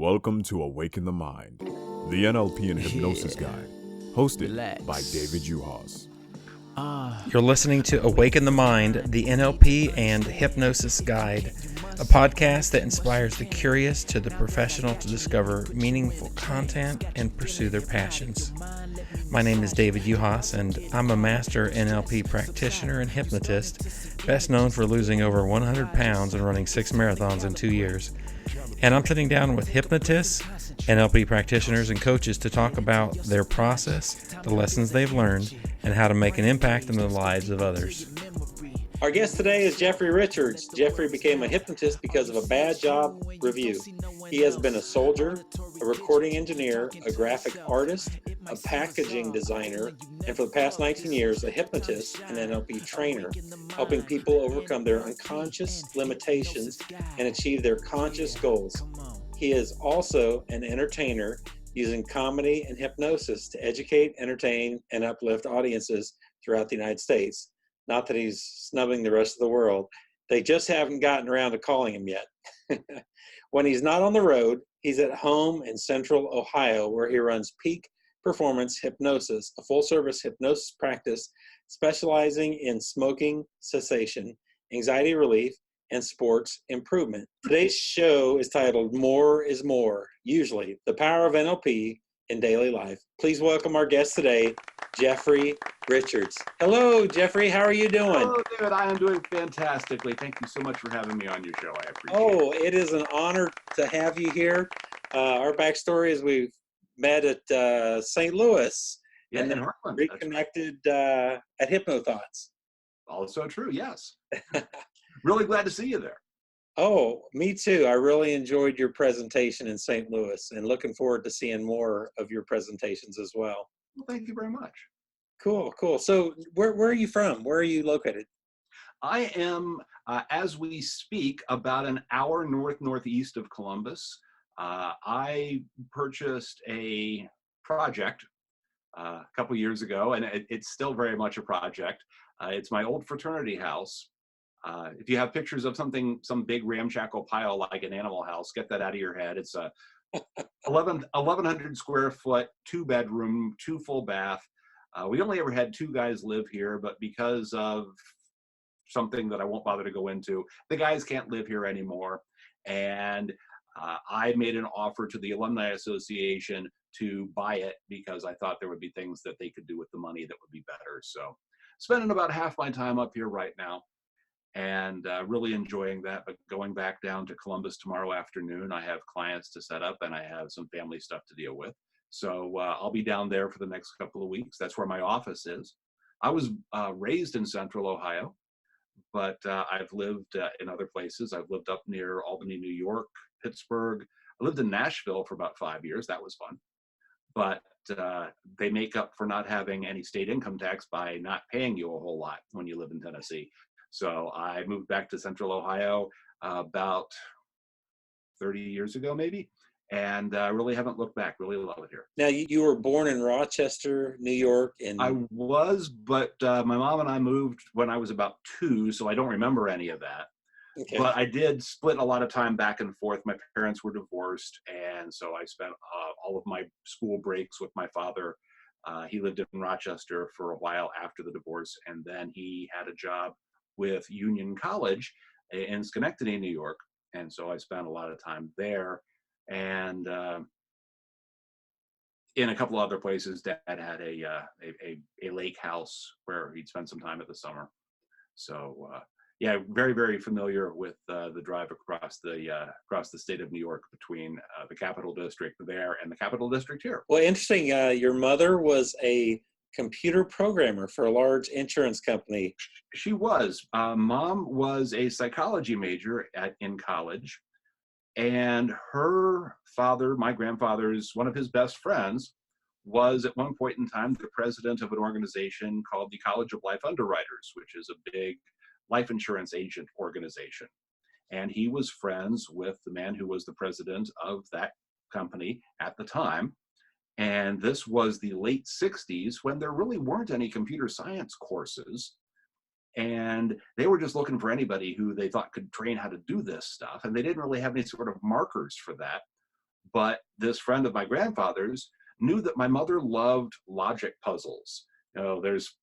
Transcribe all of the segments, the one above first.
Welcome to Awaken the Mind, the NLP and Hypnosis Guide, hosted by David Uhas. You're listening to Awaken the Mind, the NLP and Hypnosis Guide, a podcast that inspires the curious to the professional to discover meaningful content and pursue their passions. My name is David Uhas, and I'm a master NLP practitioner and hypnotist, best known for losing over 100 pounds and running 6 marathons in 2 years. And I'm sitting down with hypnotists, NLP practitioners, and coaches to talk about their process, the lessons they've learned, and how to make an impact in the lives of others. Our guest today is Jeffrey Richards. Jeffrey became a hypnotist because of a bad job review. He has been a soldier, a recording engineer, a graphic artist, a packaging designer, and for the past 19 years, a hypnotist and NLP trainer, helping people overcome their unconscious limitations and achieve their conscious goals. He is also an entertainer using comedy and hypnosis to educate, entertain, and uplift audiences throughout the United States. Not that he's snubbing the rest of the world. They just haven't gotten around to calling him yet. When he's not on the road, he's at home in Central Ohio, where he runs Peak Performance Hypnosis, a full-service hypnosis practice specializing in smoking cessation, anxiety relief, and sports improvement. Today's show is titled More is More, usually the power of NLP in daily life. Please welcome our guest today, Jeffrey Richards. Hello, Jeffrey. How are you doing? Hello, David. I am doing fantastically. Thank you so much for having me on your show. I appreciate it. Oh, it is an honor to have you here. Our backstory is we've met at St. Louis and then Heartland. reconnected at HypnoThoughts. Also true, yes. Really glad to see you there. Oh, me too. I really enjoyed your presentation in St. Louis and looking forward to seeing more of your presentations as well. Well, thank you very much. Cool. So where are you from? Where are you located? I am, as we speak, about an hour northeast of Columbus. I purchased a project a couple years ago, and it's still very much a project. It's my old fraternity house. If you have pictures of some big ramshackle pile like an animal house, get that out of your head. It's a 1,100 square foot, 2-bedroom, 2 full bath. We only ever had 2 guys live here, but because of something that I won't bother to go into, the guys can't live here anymore. And I made an offer to the Alumni Association to buy it because I thought there would be things that they could do with the money that would be better. So spending about half my time up here right now. And really enjoying that, but going back down to Columbus tomorrow afternoon. I have clients to set up and I have some family stuff to deal with. So I'll be down there for the next couple of weeks. That's where my office is. I was raised in Central Ohio, but I've lived in other places. I've lived up near Albany, New York, Pittsburgh. I lived in Nashville for about 5 years. That was fun. But they make up for not having any state income tax by not paying you a whole lot when you live in Tennessee. So I moved back to Central Ohio about 30 years ago, maybe, and really haven't looked back. Really love it here. Now, you were born in Rochester, New York. I was, but my mom and I moved when I was about 2, so I don't remember any of that. Okay. But I did split a lot of time back and forth. My parents were divorced, and so I spent all of my school breaks with my father. He lived in Rochester for a while after the divorce, and then he had a job with Union College in Schenectady, New York. And so I spent a lot of time there. And in a couple other places, Dad had a lake house where he'd spend some time at the summer. So yeah, very, very familiar with the drive across the state of New York between the Capital District there and the Capital District here. Well, interesting. Your mother was a computer programmer for a large insurance company. She was. Mom was a psychology major in college, and her father, my grandfather's, one of his best friends, was at one point in time the president of an organization called the College of Life Underwriters, which is a big life insurance agent organization. And he was friends with the man who was the president of that company at the time. And this was the late 60s when there really weren't any computer science courses. And they were just looking for anybody who they thought could train how to do this stuff. And they didn't really have any sort of markers for that. But this friend of my grandfather's knew that my mother loved logic puzzles. There's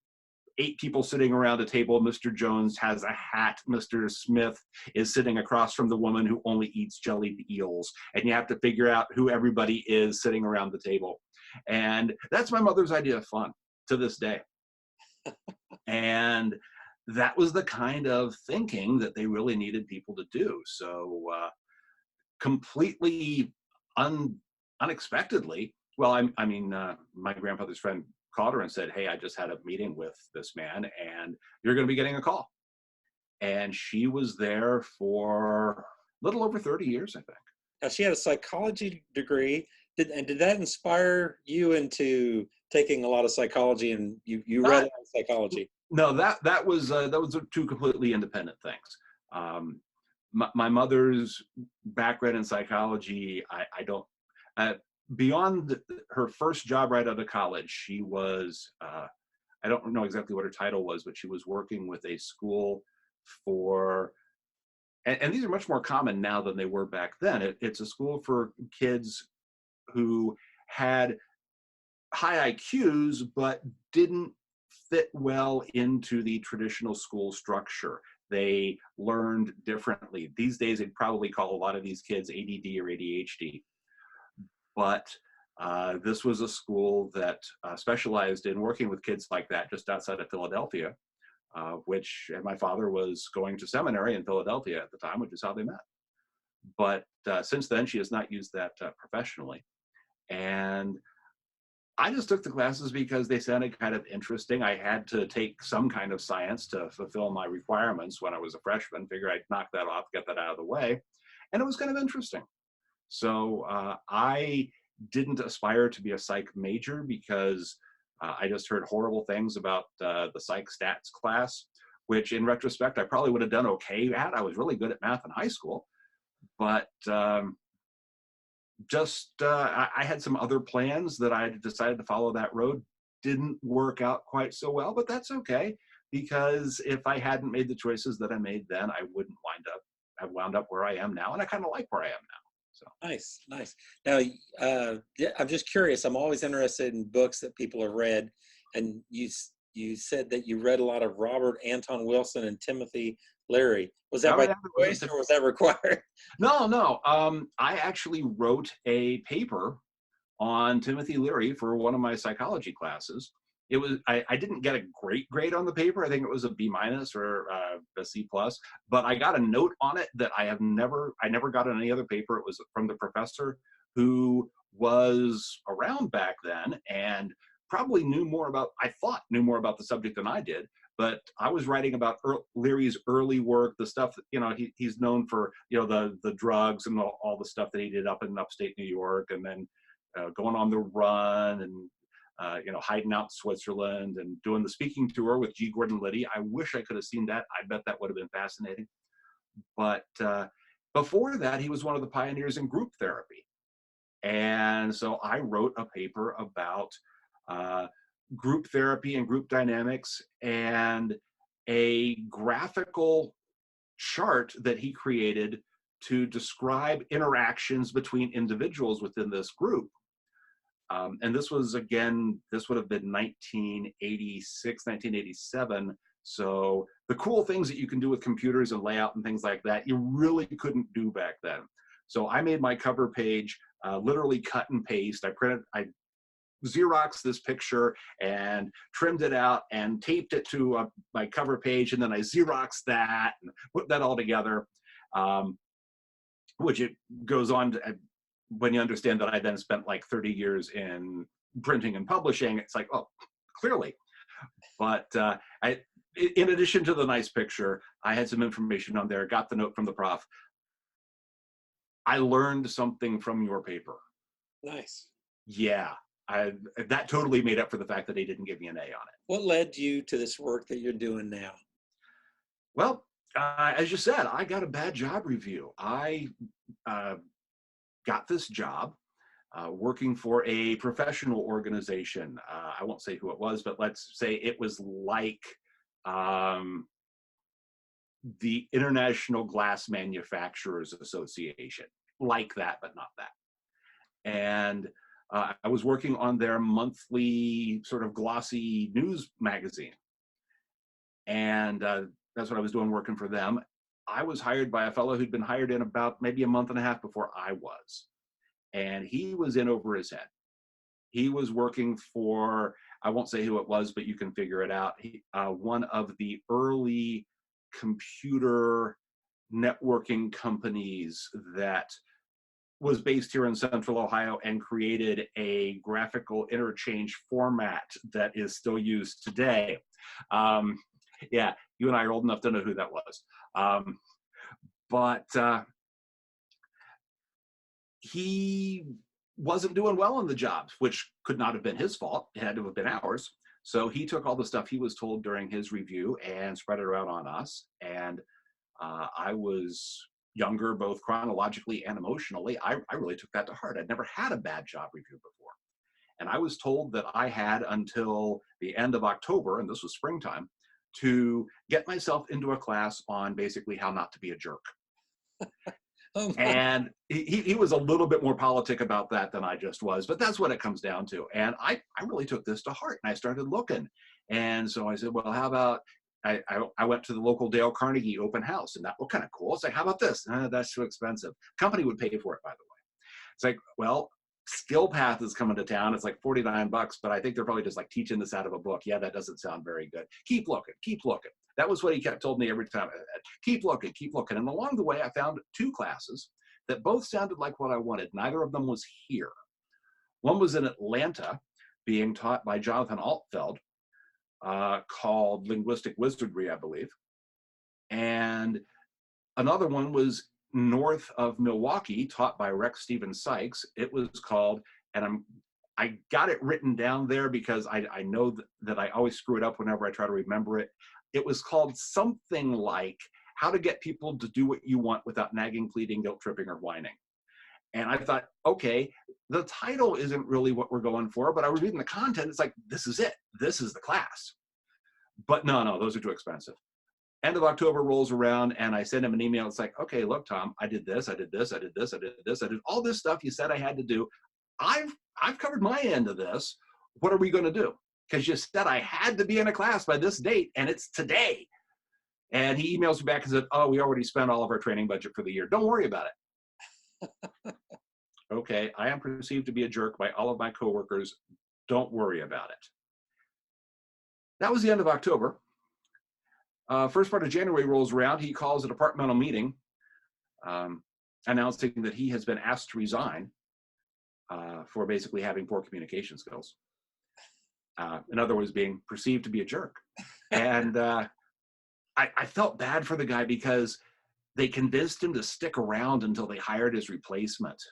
8 people sitting around a table. Mr. Jones has a hat. Mr. Smith is sitting across from the woman who only eats jellied eels. And you have to figure out who everybody is sitting around the table. And that's my mother's idea of fun to this day. And that was the kind of thinking that they really needed people to do. So completely unexpectedly, well, my grandfather's friend called her and said, "Hey, I just had a meeting with this man and you're going to be getting a call." And she was there for a little over 30 years, I think. Now, she had a psychology degree. Did that inspire you into taking a lot of psychology, and you read a lot of psychology? No, that was 2 completely independent things. My mother's background in psychology, I don't, beyond her first job right out of college, she was, I don't know exactly what her title was, but she was working with a school for, and these are much more common now than they were back then. It's a school for kids who had high IQs, but didn't fit well into the traditional school structure. They learned differently. These days, they'd probably call a lot of these kids ADD or ADHD. But this was a school that specialized in working with kids like that just outside of Philadelphia, and my father was going to seminary in Philadelphia at the time, which is how they met. But since then, she has not used that professionally. And I just took the classes because they sounded kind of interesting. I had to take some kind of science to fulfill my requirements when I was a freshman. Figure I'd knock that off, get that out of the way. And it was kind of interesting. So I didn't aspire to be a psych major because I just heard horrible things about the psych stats class, which in retrospect, I probably would have done okay at. I was really good at math in high school, but I had some other plans that I decided to follow that road. Didn't work out quite so well, but that's okay, because if I hadn't made the choices that I made then, I wouldn't have wound up where I am now, and I kind of like where I am now. So Nice. Now, I'm just curious. I'm always interested in books that people have read, and you said that you read a lot of Robert Anton Wilson and Timothy Leary. Was that by choice or was that required? No. I actually wrote a paper on Timothy Leary for one of my psychology classes. It was I didn't get a great grade on the paper. I think it was a B- or a C+, but I got a note on it that I never got on any other paper. It was from the professor who was around back then and probably knew more about the subject than I did. But I was writing about Leary's early work, the stuff that, he's known for, the drugs and all the stuff that he did up in upstate New York, and then going on the run and, hiding out in Switzerland and doing the speaking tour with G. Gordon Liddy. I wish I could have seen that. I bet that would have been fascinating. But before that, he was one of the pioneers in group therapy. And so I wrote a paper about group therapy and group dynamics, and a graphical chart that he created to describe interactions between individuals within this group. And this would have been 1986, 1987. So the cool things that you can do with computers and layout and things like that, you really couldn't do back then. So I made my cover page, literally cut and paste. I Xeroxed this picture and trimmed it out and taped it to my cover page, and then I Xeroxed that and put that all together, which it goes on to, when you understand that I then spent like 30 years in printing and publishing, it's like, oh, clearly. But in addition to the nice picture, I had some information on there, got the note from the prof. I learned something from your paper. Nice. Yeah. That totally made up for the fact that he didn't give me an A on it. What led you to this work that you're doing now? Well, as you said, I got a bad job review. I got this job working for a professional organization. I won't say who it was, but let's say it was like the International Glass Manufacturers Association, like that, but not that. And I was working on their monthly sort of glossy news magazine. And that's what I was doing, working for them. I was hired by a fellow who'd been hired in about maybe a month and a half before I was. And he was in over his head. He was working for, I won't say who it was, but you can figure it out. One of the early computer networking companies that was based here in Central Ohio and created a graphical interchange format that is still used today. Yeah, you and I are old enough to know who that was. But he wasn't doing well on the job, which could not have been his fault. It had to have been ours. So he took all the stuff he was told during his review and spread it around on us. And I was younger, both chronologically and emotionally. I really took that to heart. I'd never had a bad job review before. And I was told that I had until the end of October, and this was springtime, to get myself into a class on basically how not to be a jerk. And he was a little bit more politic about that than I just was, but that's what it comes down to. And I really took this to heart, and I started looking. And so I said, well, how about, I went to the local Dale Carnegie open house, and that was kind of cool. It's like, how about this? That's too expensive. Company would pay for it, by the way. It's like, well, Skill Path is coming to town. It's like $49, but I think they're probably just like teaching this out of a book. Yeah, that doesn't sound very good. Keep looking, keep looking. That was what he kept told me every time. Keep looking, keep looking. And along the way, I found 2 classes that both sounded like what I wanted. Neither of them was here. One was in Atlanta, being taught by Jonathan Altfeld, called Linguistic Wizardry, I believe. And another one was north of Milwaukee, taught by Rex Stephen Sykes. It was called, and I got it written down there because I know that I always screw it up whenever I try to remember it. It was called something like How to Get People to Do What You Want Without Nagging, Pleading, Guilt Tripping, or Whining. And I thought, okay, the title isn't really what we're going for, but I was reading the content. It's like, this is it. This is the class. But no, those are too expensive. End of October rolls around, and I send him an email. It's like, okay, look, Tom, I did this, I did this, I did this, I did this, I did all this stuff you said I had to do. I've covered my end of this. What are we going to do? Because you said I had to be in a class by this date, and it's today. And he emails me back and said, oh, we already spent all of our training budget for the year. Don't worry about it. Okay, I am perceived to be a jerk by all of my coworkers. Don't worry about it. That was the end of October. First part of January rolls around. He calls a departmental meeting announcing that he has been asked to resign for basically having poor communication skills. In other words, being perceived to be a jerk. And I felt bad for the guy because they convinced him to stick around until they hired his replacement.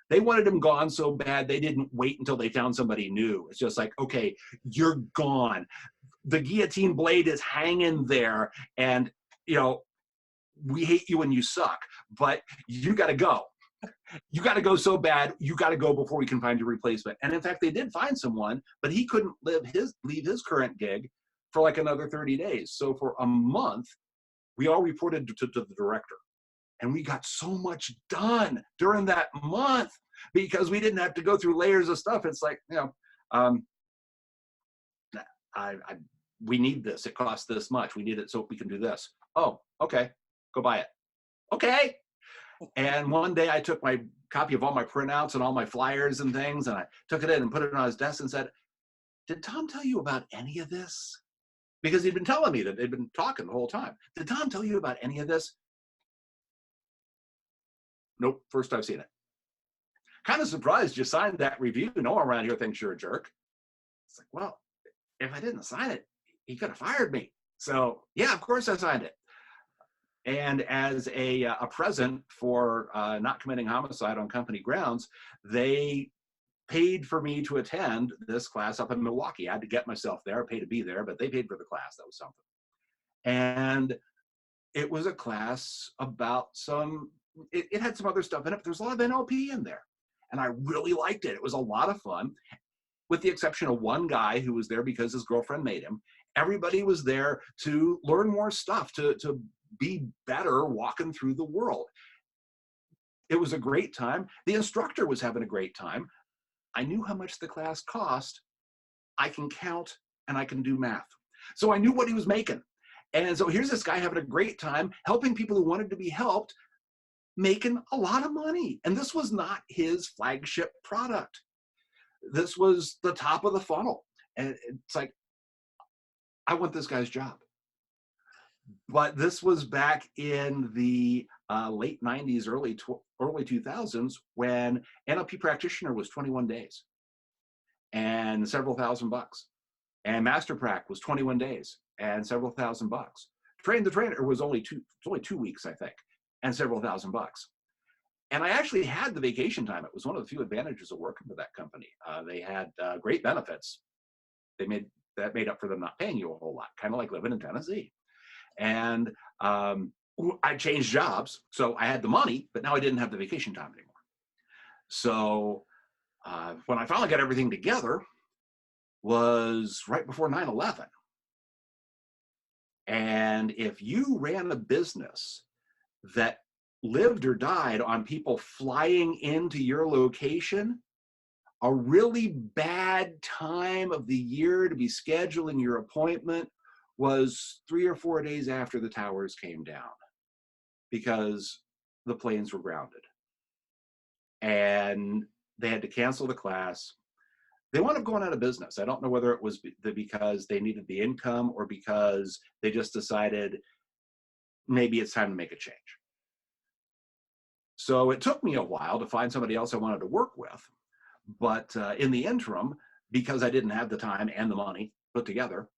They wanted him gone so bad, they didn't wait until they found somebody new. It's just like, okay, you're gone. The guillotine blade is hanging there, and, you know, we hate you and you suck, but you got to go. You got to go so bad, you got to go before we can find your replacement. And in fact, they did find someone, but he couldn't leave his current gig for like another 30 days. So for a month, we all reported to the director. And we got so much done during that month because we didn't have to go through layers of stuff. It's like, you know, we need this. It costs this much. We need it so we can do this. Oh, okay. Go buy it. Okay. And one day I took my copy of all my printouts and all my flyers and things, and I took it in and put it on his desk and said, did Tom tell you about any of this? Because he'd been telling me that they'd been talking the whole time. Did Tom tell you about any of this? Nope, first I've seen it. Kind of surprised you signed that review. No one around here thinks you're a jerk. It's like, well, if I didn't sign it, he could have fired me. So yeah, of course I signed it. And as a present for not committing homicide on company grounds, they paid for me to attend this class up in Milwaukee. I had to get myself there, pay to be there, but they paid for the class. That was something. And it was a class about it had some other stuff in it, but there's a lot of NLP in there. And I really liked it. It was a lot of fun, with the exception of one guy who was there because his girlfriend made him. Everybody was there to learn more stuff, to be better walking through the world. It was a great time. The instructor was having a great time. I knew how much the class cost. I can count and I can do math. So I knew what he was making. And so here's this guy having a great time, helping people who wanted to be helped, making a lot of money. And this was not his flagship product. This was the top of the funnel. And it's like, I want this guy's job. But this was back in the late 90s, early 2000s, when NLP practitioner was 21 days and several $1,000s. And Master Prac was 21 days and several $1,000s. Train the Trainer was only 2 weeks, I think, and several $1,000s. And I actually had the vacation time. It was one of the few advantages of working for that company. They had great benefits. That made up for them not paying you a whole lot, kind of like living in Tennessee. And I changed jobs, so I had the money, but now I didn't have the vacation time anymore. So when I finally got everything together was right before 9/11. And if you ran a business that lived or died on people flying into your location, a really bad time of the year to be scheduling your appointment was 3 or 4 days after the towers came down, because the planes were grounded and they had to cancel the class. They wound up going out of business. I don't know whether it was because they needed the income or because they just decided maybe it's time to make a change. So it took me a while to find somebody else I wanted to work with. But in the interim, because I didn't have the time and the money put together,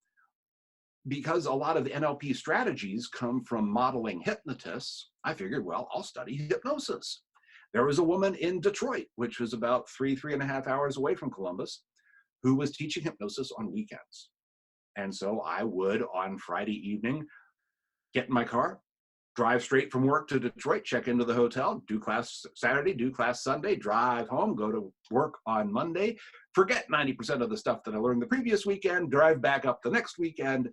because a lot of the NLP strategies come from modeling hypnotists, I figured, well, I'll study hypnosis. There was a woman in Detroit, which was about 3.5 hours away from Columbus, who was teaching hypnosis on weekends. And so I would, on Friday evening, get in my car, drive straight from work to Detroit, check into the hotel, do class Saturday, do class Sunday, drive home, go to work on Monday, forget 90% of the stuff that I learned the previous weekend, drive back up the next weekend.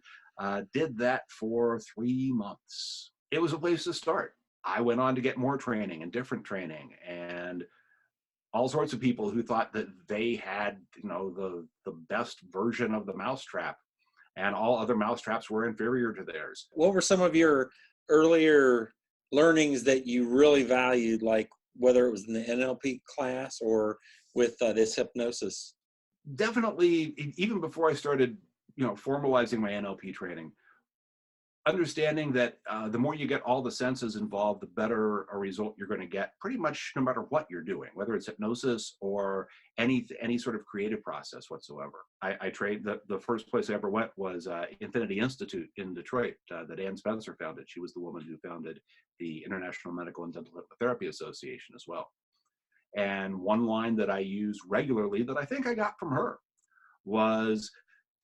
Did that for 3 months. It was a place to start. I went on to get more training and different training, and all sorts of people who thought that they had, the best version of the mousetrap, and all other mousetraps were inferior to theirs. What were some of your earlier learnings that you really valued, like whether it was in the NLP class or with this hypnosis? Definitely, even before I started, formalizing my NLP training, understanding that the more you get all the senses involved, the better a result you're going to get, pretty much no matter what you're doing, whether it's hypnosis or any sort of creative process whatsoever. I trained, the first place I ever went was Infinity Institute in Detroit that Ann Spencer founded. She was the woman who founded the International Medical and Dental Hypnotherapy Association as well. And one line that I use regularly that I think I got from her was,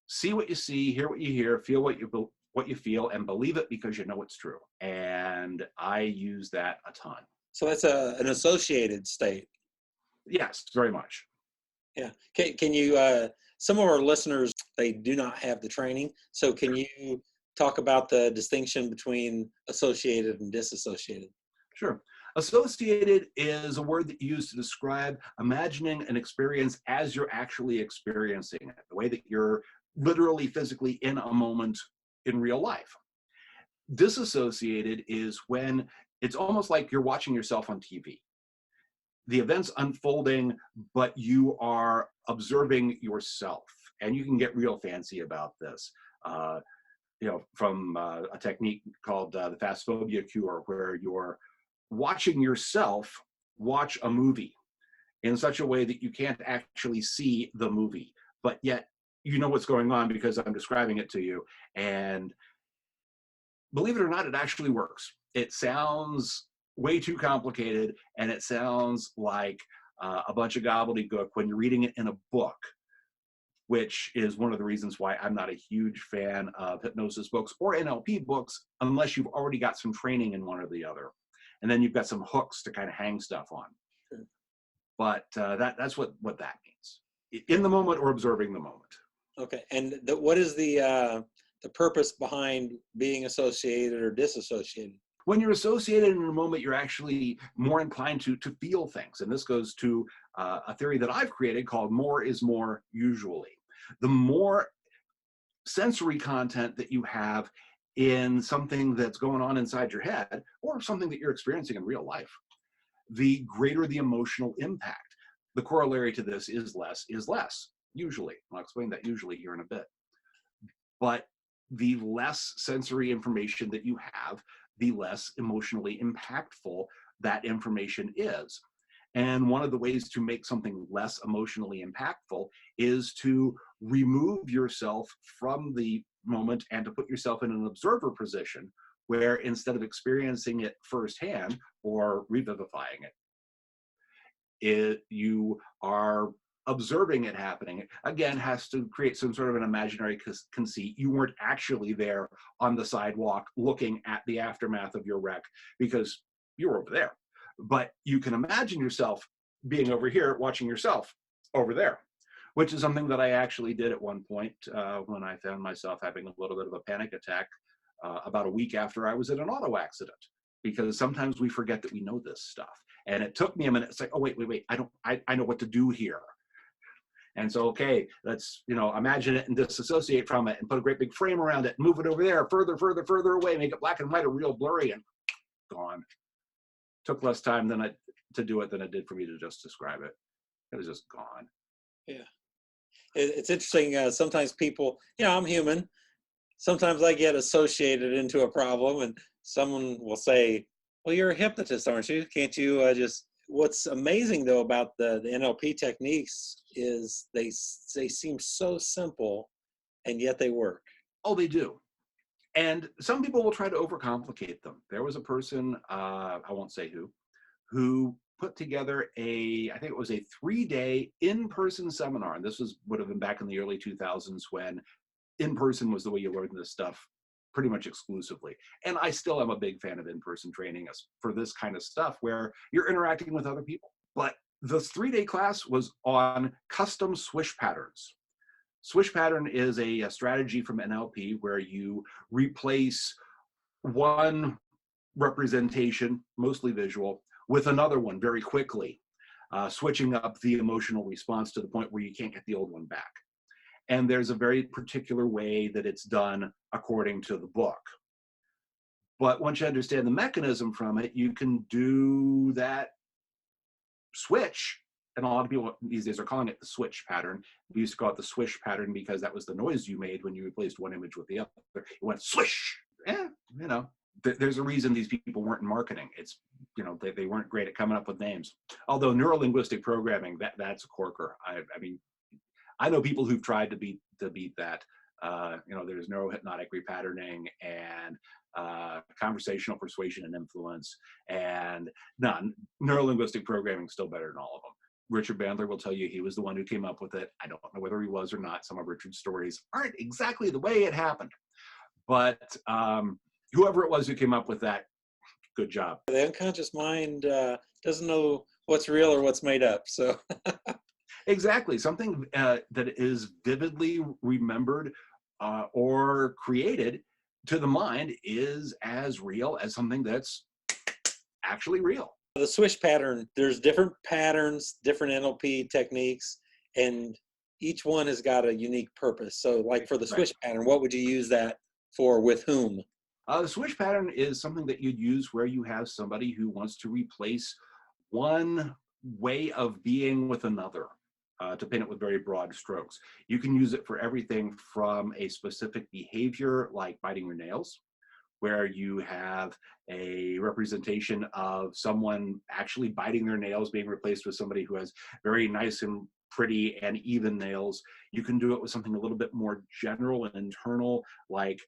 see what you see, hear what you hear, feel what you feel, and believe it because you know it's true. And I use that a ton. So that's an associated state. Yes, very much. Yeah. Can you, some of our listeners, they do not have the training. So can you talk about the distinction between associated and disassociated? Sure. Associated is a word that you use to describe imagining an experience as you're actually experiencing it, the way that you're literally physically in a moment in real life. Disassociated is when it's almost like you're watching yourself on TV. The event's unfolding, but you are observing yourself. And you can get real fancy about this. From a technique called the fast phobia cure, where you're watching yourself watch a movie in such a way that you can't actually see the movie, but yet you know what's going on because I'm describing it to you. And believe it or not, it actually works. It sounds way too complicated, and it sounds like a bunch of gobbledygook when you're reading it in a book, which is one of the reasons why I'm not a huge fan of hypnosis books or NLP books unless you've already got some training in one or the other. And then you've got some hooks to kind of hang stuff on. Sure. But that's what that means. In the moment or observing the moment. Okay. And what is the purpose behind being associated or disassociated? When you're associated in a moment, you're actually more inclined to feel things. And this goes to a theory that I've created called more is more usually. The more sensory content that you have in something that's going on inside your head or something that you're experiencing in real life, the greater the emotional impact. The corollary to this is less, usually. I'll explain that usually here in a bit. But the less sensory information that you have, the less emotionally impactful that information is. And one of the ways to make something less emotionally impactful is to remove yourself from the moment and to put yourself in an observer position where instead of experiencing it firsthand or revivifying it, you are observing it happening. Again, has to create some sort of an imaginary conceit. You weren't actually there on the sidewalk looking at the aftermath of your wreck because you were over there. But you can imagine yourself being over here watching yourself over there, which is something that I actually did at one point when I found myself having a little bit of a panic attack about a week after I was in an auto accident. Because sometimes we forget that we know this stuff. And it took me a minute. It's like, oh, wait. I know what to do here. And so, okay, let's, imagine it and disassociate from it and put a great big frame around it and move it over there, further away, make it black and white or real blurry and gone. Took less time to do it than it did for me to just describe it. It was just gone. Yeah. It's interesting. Sometimes people, I'm human. Sometimes I get associated into a problem and someone will say, well, you're a hypnotist, aren't you? Can't you just... What's amazing, though, about the NLP techniques is they seem so simple, and yet they work. Oh, they do. And some people will try to overcomplicate them. There was a person, I won't say who put together I think it was a 3-day in-person seminar. And this would have been back in the early 2000s when in-person was the way you learned this stuff pretty much exclusively. And I still am a big fan of in-person training for this kind of stuff where you're interacting with other people. But this 3-day class was on custom swish patterns. Swish pattern is a strategy from NLP where you replace one representation, mostly visual, with another one very quickly, switching up the emotional response to the point where you can't get the old one back. And there's a very particular way that it's done according to the book. But once you understand the mechanism from it, you can do that switch. And a lot of people these days are calling it the switch pattern. We used to call it the swish pattern because that was the noise you made when you replaced one image with the other. It went swish. Yeah, there's a reason these people weren't in marketing. It's, they weren't great at coming up with names. Although neurolinguistic programming, that's a corker. I mean, I know people who've tried to beat that. There's neurohypnotic repatterning and conversational persuasion and influence, and neurolinguistic programming is still better than all of them. Richard Bandler will tell you he was the one who came up with it. I don't know whether he was or not. Some of Richard's stories aren't exactly the way it happened, but whoever it was who came up with that, good job. The unconscious mind doesn't know what's real or what's made up, so... Exactly. Something that is vividly remembered or created to the mind is as real as something that's actually real. The swish pattern, there's different patterns, different NLP techniques, and each one has got a unique purpose. So like for the swish pattern, what would you use that for, with whom? The swish pattern is something that you'd use where you have somebody who wants to replace one way of being with another. To paint it with very broad strokes. You can use it for everything from a specific behavior like biting your nails, where you have a representation of someone actually biting their nails being replaced with somebody who has very nice and pretty and even nails. You can do it with something a little bit more general and internal, like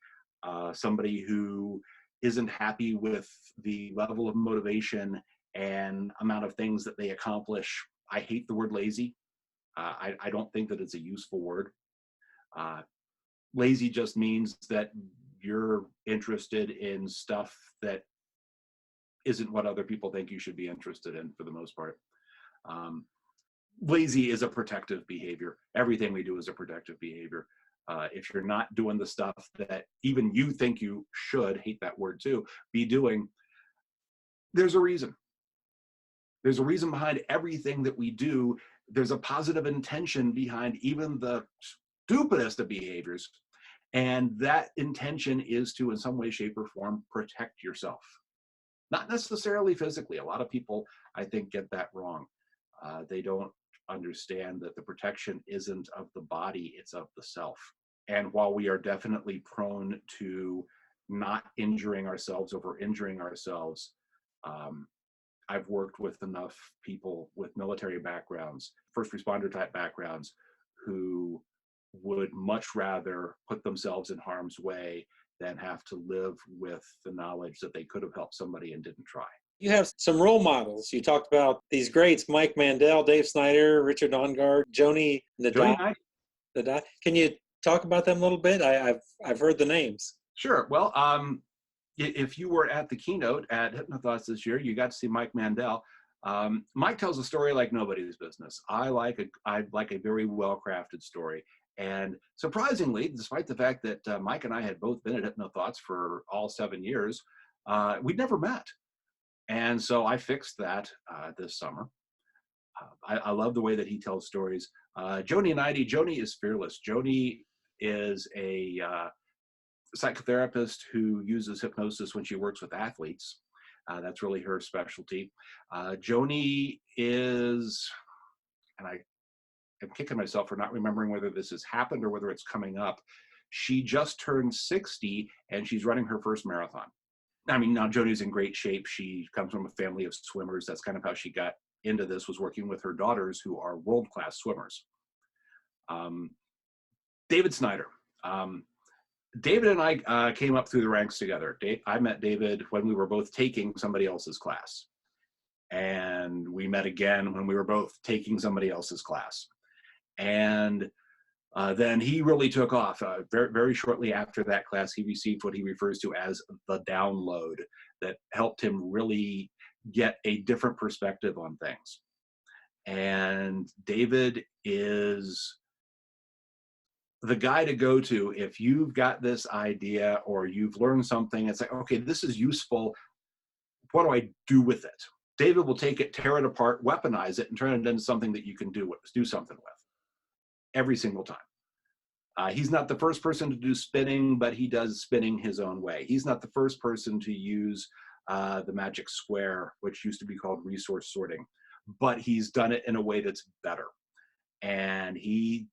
somebody who isn't happy with the level of motivation and amount of things that they accomplish. I hate the word lazy. I don't think that it's a useful word. Lazy just means that you're interested in stuff that isn't what other people think you should be interested in for the most part. Lazy is a protective behavior. Everything we do is a protective behavior. If you're not doing the stuff that even you think you should, hate that word too, be doing, There's a reason. There's a reason behind everything that we do. There's a positive intention behind even the stupidest of behaviors. And that intention is to, in some way, shape, or form, protect yourself. Not necessarily physically. A lot of people, I think, get that wrong. They don't understand that the protection isn't of the body, it's of the self. And while we are definitely prone to not injuring ourselves, over injuring ourselves, I've worked with enough people with military backgrounds, first responder type backgrounds, who would much rather put themselves in harm's way than have to live with the knowledge that they could have helped somebody and didn't try. You have some role models. You talked about these greats, Mike Mandel, Dave Snyder, Richard Ongard, Joni Nadal. Can you talk about them a little bit? I've heard the names. Sure. Well, if you were at the keynote at Hypnothoughts this year, you got to see Mike Mandel. Mike tells a story like nobody's business. I like a very well-crafted story. And surprisingly, despite the fact that Mike and I had both been at Hypnothoughts for all 7 years, we'd never met. And so I fixed that this summer. I love the way that he tells stories. Joni is fearless. Joni is a psychotherapist who uses hypnosis when she works with athletes. That's really her specialty. Joni is, and I am kicking myself for not remembering whether this has happened or whether it's coming up. She just turned 60 and she's running her first marathon. I mean, now Joni's in great shape. She comes from a family of swimmers. That's kind of how she got into this, was working with her daughters who are world-class swimmers. David Snyder. David and I came up through the ranks together. I met David when we were both taking somebody else's class. And we met again when we were both taking somebody else's class. And then he really took off. Very, very shortly after that class, he received what he refers to as the download that helped him really get a different perspective on things. And David is the guy to go to if you've got this idea or you've learned something. It's like, okay, this is useful. What do I do with it? David will take it, tear it apart, weaponize it, and turn it into something that you can do something with every single time. He's not the first person to do spinning, but he does spinning his own way. He's not the first person to use the magic square, which used to be called resource sorting, but he's done it in a way that's better. And he's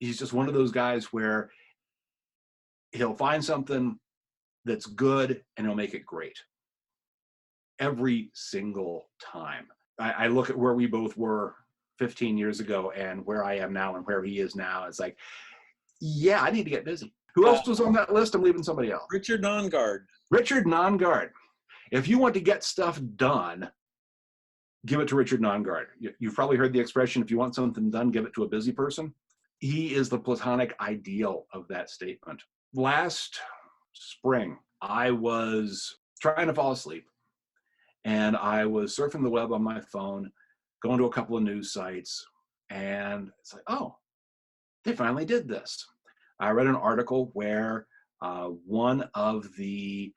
just one of those guys where he'll find something that's good and he'll make it great every single time. I look at where we both were 15 years ago and where I am now and where he is now. It's like, yeah, I need to get busy. Who else was on that list? I'm leaving somebody else. Richard Ongard. Richard Ongard. If you want to get stuff done, give it to Richard Ongard. You've probably heard the expression, if you want something done, give it to a busy person. He is the platonic ideal of that statement. Last spring, I was trying to fall asleep and I was surfing the web on my phone, going to a couple of news sites, and it's like, oh, they finally did this. I read an article where one of the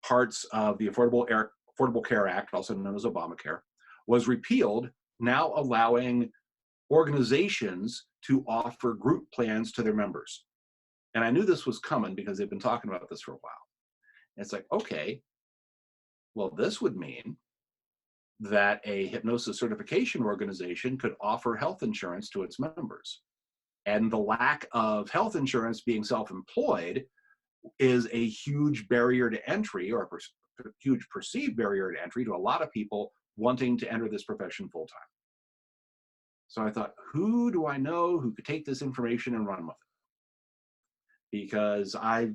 parts of the Affordable Care Act, also known as Obamacare, was repealed, now allowing organizations to offer group plans to their members. And I knew this was coming because they've been talking about this for a while. And it's like, okay, well, this would mean that a hypnosis certification organization could offer health insurance to its members. And the lack of health insurance, being self-employed, is a huge barrier to entry, or a huge perceived barrier to entry to a lot of people wanting to enter this profession full-time. So I thought, who do I know who could take this information and run with it? Because I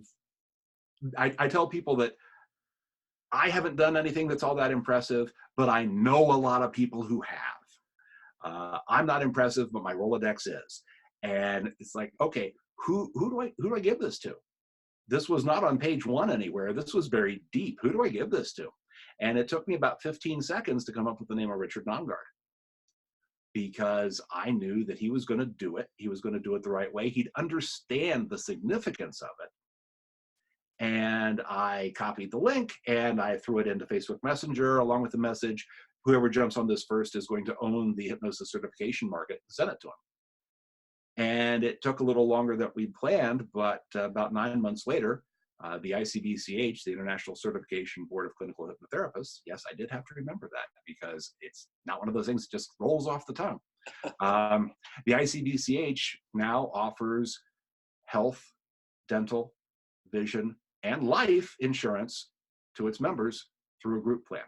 tell people that I haven't done anything that's all that impressive, but I know a lot of people who have. I'm not impressive, but my Rolodex is. And it's like, okay, who do I give this to? This was not on page one anywhere. This was very deep. Who do I give this to? And it took me about 15 seconds to come up with the name of Richard Ongard, because I knew that he was going to do it. He was going to do it the right way. He'd understand the significance of it. And I copied the link and I threw it into Facebook Messenger along with the message. Whoever jumps on this first is going to own the hypnosis certification market. Send it to them. And it took a little longer than we planned, but about 9 months later, the ICBCH, the International Certification Board of Clinical Hypnotherapists, yes, I did have to remember that because it's not one of those things that just rolls off the tongue. The ICBCH now offers health, dental, vision, and life insurance to its members through a group plan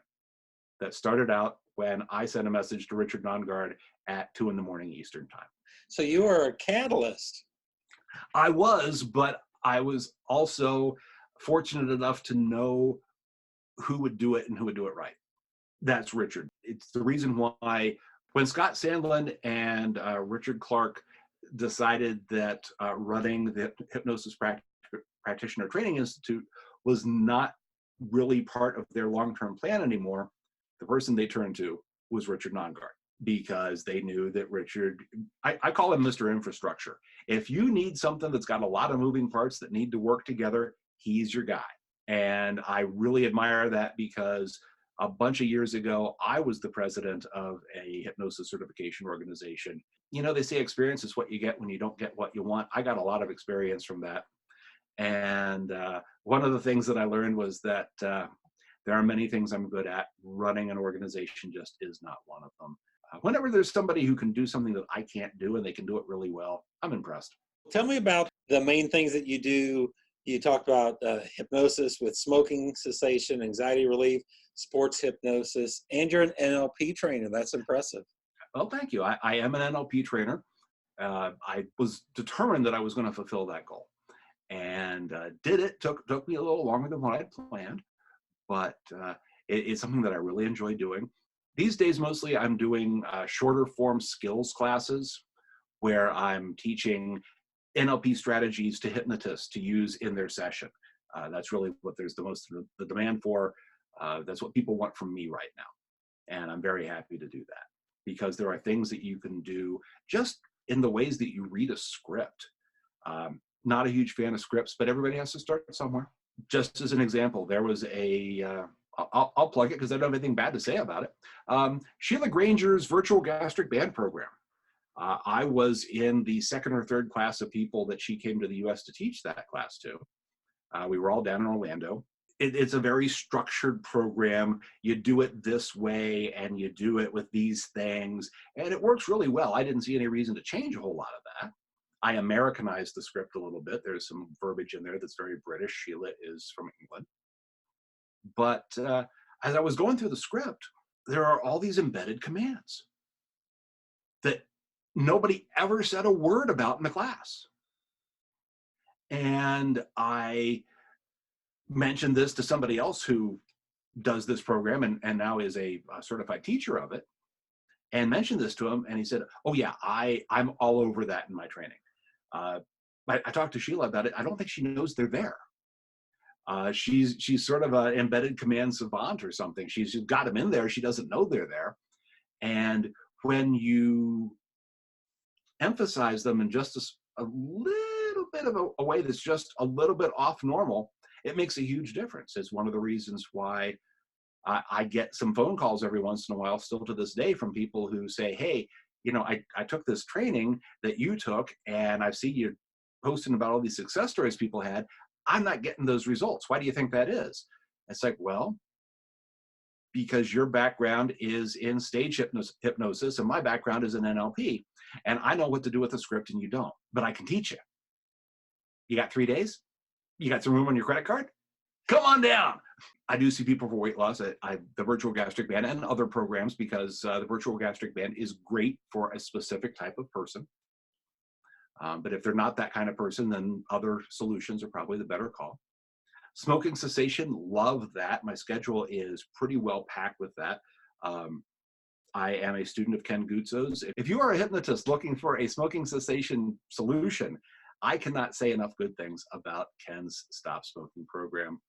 that started out when I sent a message to Richard Nongard at 2 a.m. Eastern time. So you are a catalyst. I was, but I was also fortunate enough to know who would do it and who would do it right. That's Richard. It's the reason why when Scott Sandlin and Richard Clark decided that running the Hypnosis Practitioner Training Institute was not really part of their long-term plan anymore, the person they turned to was Richard Nongard, because they knew that Richard, I call him Mr. Infrastructure. If you need something that's got a lot of moving parts that need to work together, he's your guy. And I really admire that because a bunch of years ago, I was the president of a hypnosis certification organization. You know, they say experience is what you get when you don't get what you want. I got a lot of experience from that. And one of the things that I learned was that there are many things I'm good at. Running an organization just is not one of them. Whenever there's somebody who can do something that I can't do and they can do it really well, I'm impressed. Tell me about the main things that you do. You talked about hypnosis with smoking cessation, anxiety relief, sports hypnosis, and you're an NLP trainer. That's impressive. Well, thank you. I am an NLP trainer. I was determined that I was going to fulfill that goal, and did it. Took me a little longer than what I had planned, but it's something that I really enjoy doing. These days, mostly I'm doing shorter form skills classes where I'm teaching NLP strategies to hypnotists to use in their session. That's really what there's the most the demand for. That's what people want from me right now. And I'm very happy to do that because there are things that you can do just in the ways that you read a script. Not a huge fan of scripts, but everybody has to start somewhere. Just as an example, there was I'll plug it because I don't have anything bad to say about it. Sheila Granger's virtual gastric band program. I was in the second or third class of people that she came to the US to teach that class to. We were all down in Orlando. It's a very structured program. You do it this way and you do it with these things, and it works really well. I didn't see any reason to change a whole lot of that. I Americanized the script a little bit. There's some verbiage in there that's very British. Sheila is from England. But as I was going through the script, there are all these embedded commands that nobody ever said a word about in the class. And I mentioned this to somebody else who does this program and now is a certified teacher of it, and mentioned this to him, and he said, oh yeah, I'm all over that in my training. I talked to Sheila about it. I don't think she knows they're there. She's sort of an embedded command savant or something. She's got them in there. She doesn't know they're there. And when you emphasize them in just a little bit of a way that's just a little bit off normal, it makes a huge difference. It's one of the reasons why I get some phone calls every once in a while, still to this day, from people who say, hey, you know, I took this training that you took, and I've seen you posting about all these success stories people had. I'm not getting those results. Why do you think that is? It's like, well, because your background is in stage hypnosis and my background is in NLP. And I know what to do with the script and you don't, but I can teach you. You got 3 days? You got some room on your credit card? Come on down. I do see people for weight loss. The virtual gastric band and other programs, because the virtual gastric band is great for a specific type of person. But if they're not that kind of person, then other solutions are probably the better call. Smoking cessation, love that. My schedule is pretty well packed with that. I am a student of Ken Guzzo's. If you are a hypnotist looking for a smoking cessation solution, I cannot say enough good things about Ken's Stop Smoking program.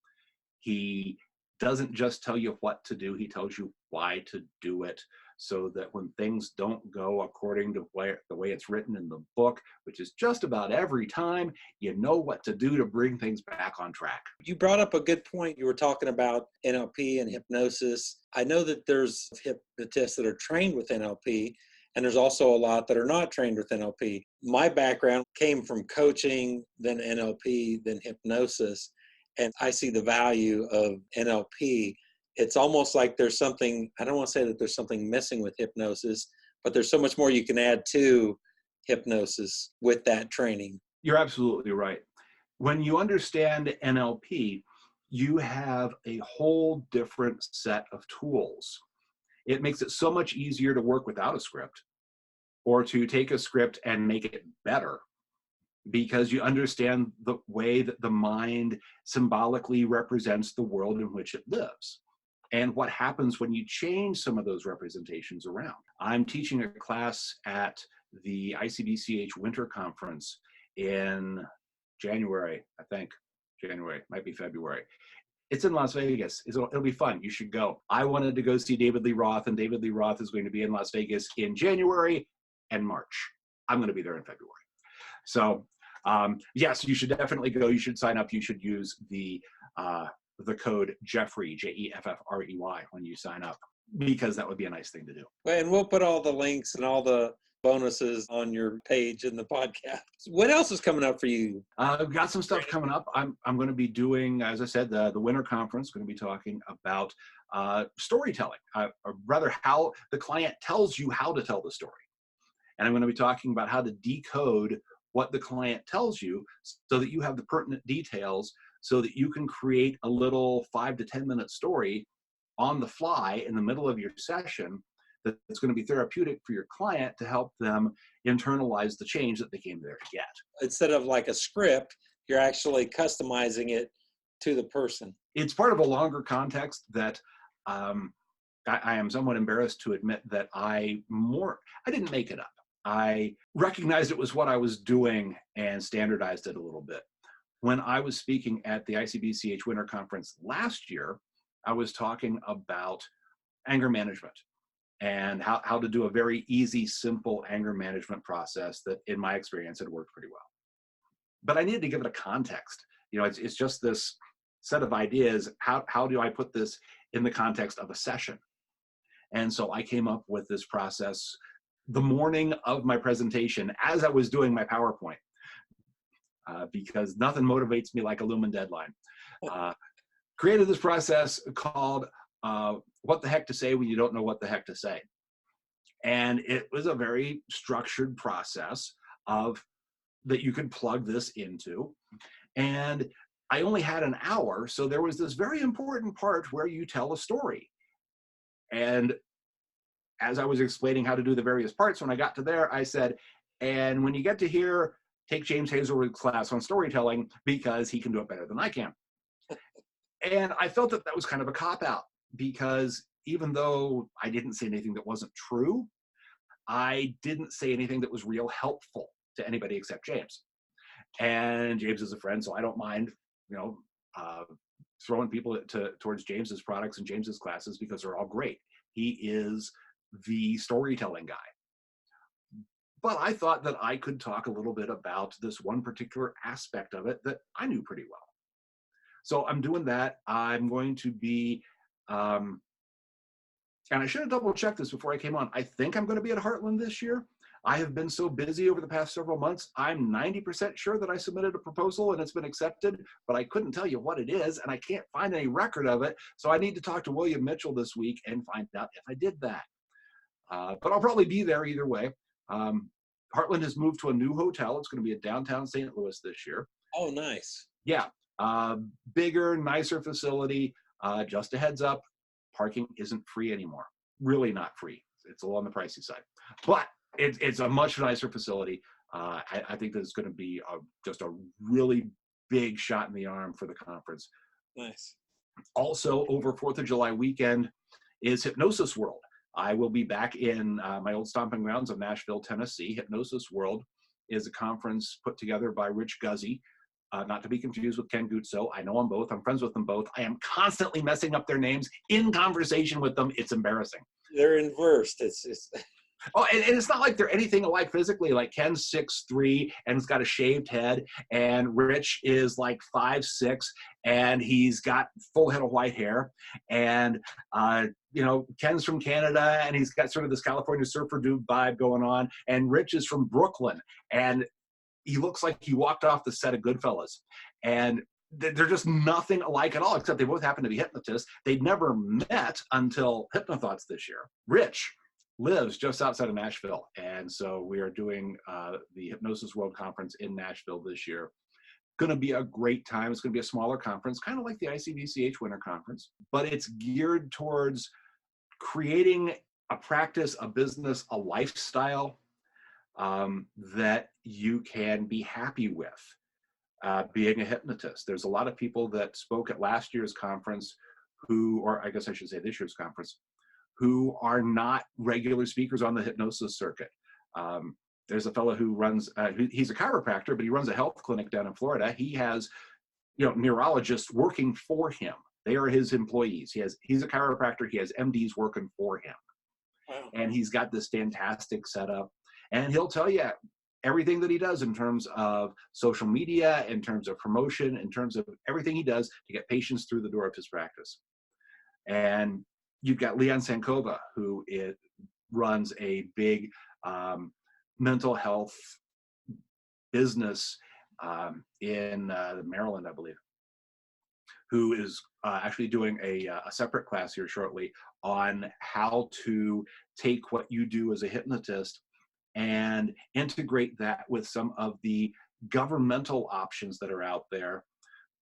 He doesn't just tell you what to do, he tells you why to do it. so that when things don't go according to the way it's written in the book, which is just about every time, you know what to do to bring things back on track. You brought up a good point. You were talking about NLP and hypnosis. I know that there's hypnotists that are trained with NLP, and there's also a lot that are not trained with NLP. My background came from coaching, then NLP, then hypnosis, and I see the value of NLP. It's almost like there's something, I don't want to say that there's something missing with hypnosis, but there's so much more you can add to hypnosis with that training. You're absolutely right. When you understand NLP, you have a whole different set of tools. It makes it so much easier to work without a script, or to take a script and make it better, because you understand the way that the mind symbolically represents the world in which it lives, and what happens when you change some of those representations around. I'm teaching a class at the ICBCH Winter Conference in January, I think. January, might be February. It's in Las Vegas. It'll be fun. You should go. I wanted to go see David Lee Roth, and David Lee Roth is going to be in Las Vegas in January and March. I'm going to be there in February. So yes, you should definitely go. You should sign up. You should use the code Jeffrey, Jeffrey, when you sign up, because that would be a nice thing to do. And we'll put all the links and all the bonuses on your page in the podcast. What else is coming up for you? I've got some stuff coming up. I'm going to be doing, as I said, the Winter Conference. Going to be talking about storytelling, or rather how the client tells you how to tell the story. And I'm going to be talking about how to decode what the client tells you so that you have the pertinent details, so that you can create a little 5 to 10 minute story on the fly in the middle of your session that's going to be therapeutic for your client to help them internalize the change that they came there to get. Instead of like a script, you're actually customizing it to the person. It's part of a longer context that I am somewhat embarrassed to admit that I didn't make it up. I recognized it was what I was doing and standardized it a little bit. When I was speaking at the ICBCH Winter Conference last year, I was talking about anger management and how to do a very easy, simple anger management process that, in my experience, had worked pretty well. But I needed to give it a context. You know, it's just this set of ideas. How do I put this in the context of a session? And so I came up with this process the morning of my presentation as I was doing my PowerPoint, because nothing motivates me like a looming deadline. Created this process called What the Heck to Say When You Don't Know What the Heck to Say. And it was a very structured process that you could plug this into. And I only had an hour, so there was this very important part where you tell a story. And as I was explaining how to do the various parts, when I got to there, I said, and when you get to here, take James Hazelwood's class on storytelling, because he can do it better than I can. And I felt that was kind of a cop-out, because even though I didn't say anything that wasn't true, I didn't say anything that was real helpful to anybody except James. And James is a friend, so I don't mind, throwing people towards James's products and James's classes, because they're all great. He is the storytelling guy. But I thought that I could talk a little bit about this one particular aspect of it that I knew pretty well. So I'm doing that. I'm going to be, and I should have double checked this before I came on. I think I'm going to be at Heartland this year. I have been so busy over the past several months. I'm 90% sure that I submitted a proposal and it's been accepted, but I couldn't tell you what it is, and I can't find any record of it. So I need to talk to William Mitchell this week and find out if I did that. But I'll probably be there either way. Heartland has moved to a new hotel. It's going to be in downtown St. Louis this year. Oh, nice. Yeah. Bigger, nicer facility. Just a heads up, parking isn't free anymore. Really not free. It's a little on the pricey side. But it's a much nicer facility. I think this is going to be just a really big shot in the arm for the conference. Nice. Also, over 4th of July weekend is Hypnosis World. I will be back in my old stomping grounds of Nashville, Tennessee. Hypnosis World is a conference put together by Rich Guzzi, not to be confused with Ken Guzzo. I know them both. I'm friends with them both. I am constantly messing up their names in conversation with them. It's embarrassing. they're inversed. It's Oh, and it's not like they're anything alike physically. Like Ken's 6'3" and he's got a shaved head, and Rich is like 5'6" and he's got full head of white hair. And Ken's from Canada and he's got sort of this California surfer dude vibe going on. And Rich is from Brooklyn and he looks like he walked off the set of Goodfellas. And they're just nothing alike at all, except they both happen to be hypnotists. They'd never met until Hypnothoughts this year. Rich lives just outside of Nashville. And so we are doing the Hypnosis World Conference in Nashville this year. Going to be a great time. It's going to be a smaller conference, kind of like the ICVCH Winter Conference, but it's geared towards creating a practice, a business, a lifestyle that you can be happy with being a hypnotist. There's a lot of people that spoke at last year's conference or I guess I should say this year's conference, who are not regular speakers on the hypnosis circuit. There's a fellow who runs, he's a chiropractor, but he runs a health clinic down in Florida. He has, neurologists working for him. They are his employees. He's a chiropractor. He has MDs working for him. wow. And he's got this fantastic setup. And he'll tell you everything that he does in terms of social media, in terms of promotion, in terms of everything he does to get patients through the door of his practice. And you've got Leon Sankova, who runs a big mental health business in Maryland, I believe, who is actually doing a separate class here shortly on how to take what you do as a hypnotist and integrate that with some of the governmental options that are out there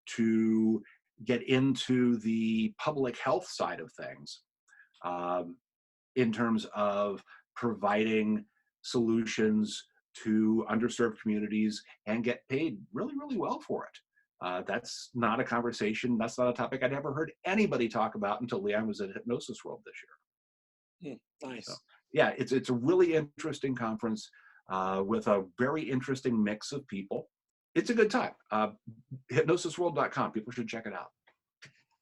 to get into the public health side of things. In terms of providing solutions to underserved communities and get paid really, really well for it. That's not a conversation. That's not a topic I'd ever heard anybody talk about until Leon was at Hypnosis World this year. Nice. So, yeah, it's a really interesting conference with a very interesting mix of people. It's a good time. Hypnosisworld.com. People should check it out.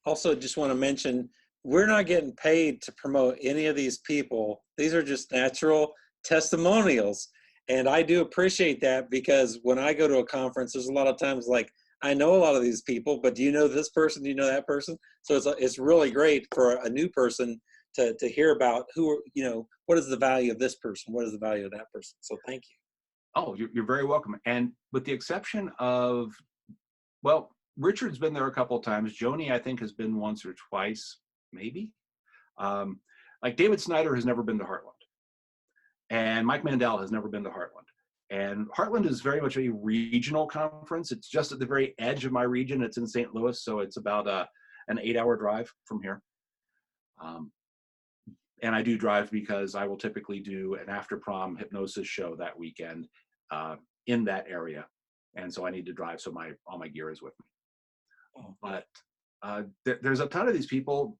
Also, just want to mention, we're not getting paid to promote any of these people. These are just natural testimonials. And I do appreciate that, because when I go to a conference, there's a lot of times like, I know a lot of these people, but do you know this person? Do you know that person? So it's really great for a new person to hear about what is the value of this person? What is the value of that person? So thank you. Oh, you're very welcome. And with the exception of, well, Richard's been there a couple of times. Joni, I think, has been once or twice, maybe. Like David Snyder has never been to Heartland. And Mike Mandel has never been to Heartland. And Heartland is very much a regional conference. It's just at the very edge of my region. It's in St. Louis, so it's about an 8-hour drive from here. And I do drive because I will typically do an after-prom hypnosis show that weekend in that area. And so I need to drive, so all my gear is with me. But there's a ton of these people,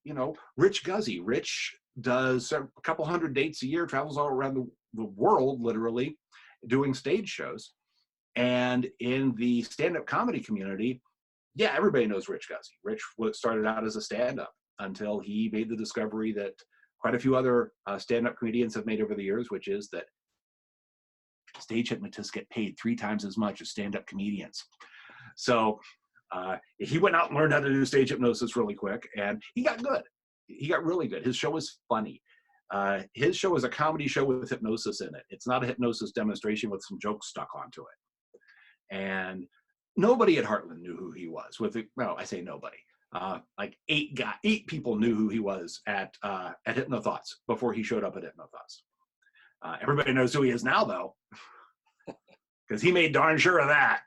Rich Guzzi. Rich does a couple hundred dates a year, travels all around the world, literally, doing stage shows. And in the stand-up comedy community, yeah, everybody knows Rich Guzzi. Rich started out as a stand-up until he made the discovery that quite a few other stand-up comedians have made over the years, which is that stage hypnotists get paid 3 times as much as stand-up comedians. So he went out and learned how to do stage hypnosis really quick, and he got good. He got really good. His show is funny. His show is a comedy show with hypnosis in it. It's not a hypnosis demonstration with some jokes stuck onto it. And nobody at Heartland knew who he was. I say nobody. Like 8 people knew who he was at Hypnothoughts before he showed up at Hypnothoughts. Everybody knows who he is now, though, because he made darn sure of that.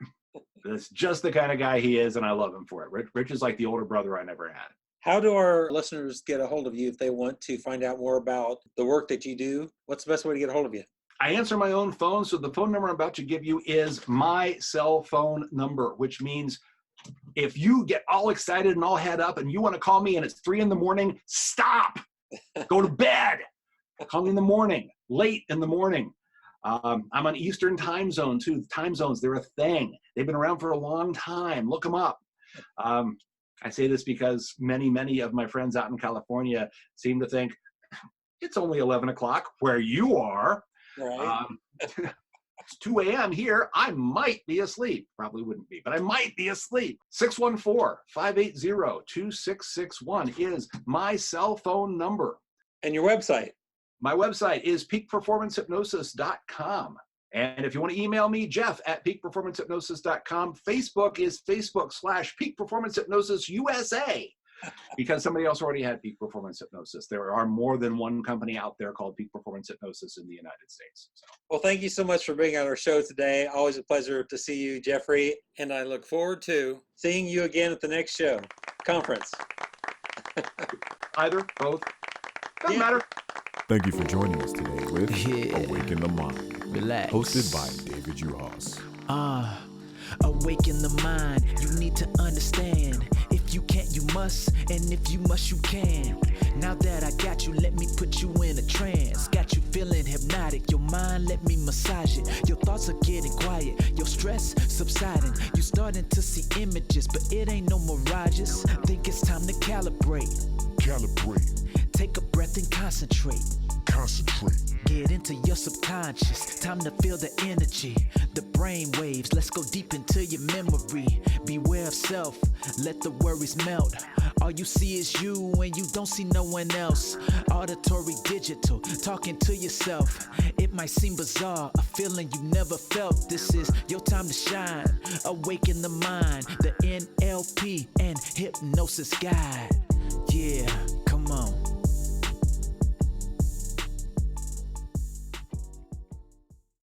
That's just the kind of guy he is, and I love him for it. Rich is like the older brother I never had. How do our listeners get a hold of you if they want to find out more about the work that you do? What's the best way to get a hold of you? I answer my own phone, so the phone number I'm about to give you is my cell phone number, which means if you get all excited and all head up and you want to call me and it's 3 a.m, stop. Go to bed. Call me in the morning, late in the morning. I'm on Eastern time zone, too. Time zones, they're a thing. They've been around for a long time. Look them up. I say this because many of my friends out in California seem to think, It's only 11 o'clock where you are. Right. It's 2 a.m. here. I might be asleep. Probably wouldn't be, but I might be asleep. 614-580-2661 is my cell phone number. And your website? My website is peakperformancehypnosis.com. And if you want to email me, Jeff at peakperformancehypnosis.com. Facebook is Facebook/Peak Performance Hypnosis USA, because somebody else already had Peak Performance Hypnosis. There are more than one company out there called Peak Performance Hypnosis in the United States. So. Well, thank you so much for being on our show today. Always a pleasure to see you, Jeffrey. And I look forward to seeing you again at the next show, conference. Either, both, doesn't matter. Thank you for joining us today with Yeah. Awaken the Mind, Relax. hosted by David Juhas. Awaken the mind, you need to understand. If you can't, you must, and if you must, you can. Now that I got you, let me put you in a trance. Got you feeling hypnotic, your mind, let me massage it. Your thoughts are getting quiet, your stress subsiding. You starting to see images, but it ain't no mirages. Think it's time to calibrate. Take a breath and concentrate. Get into your subconscious. Time to feel the energy, the brain waves. Let's go deep into your memory. Beware of self, let the worries melt. All you see is you and you don't see no one else. Auditory digital, talking to yourself. It might seem bizarre, a feeling you never felt. This is your time to shine. Awaken the mind, the NLP and hypnosis guide. Yeah.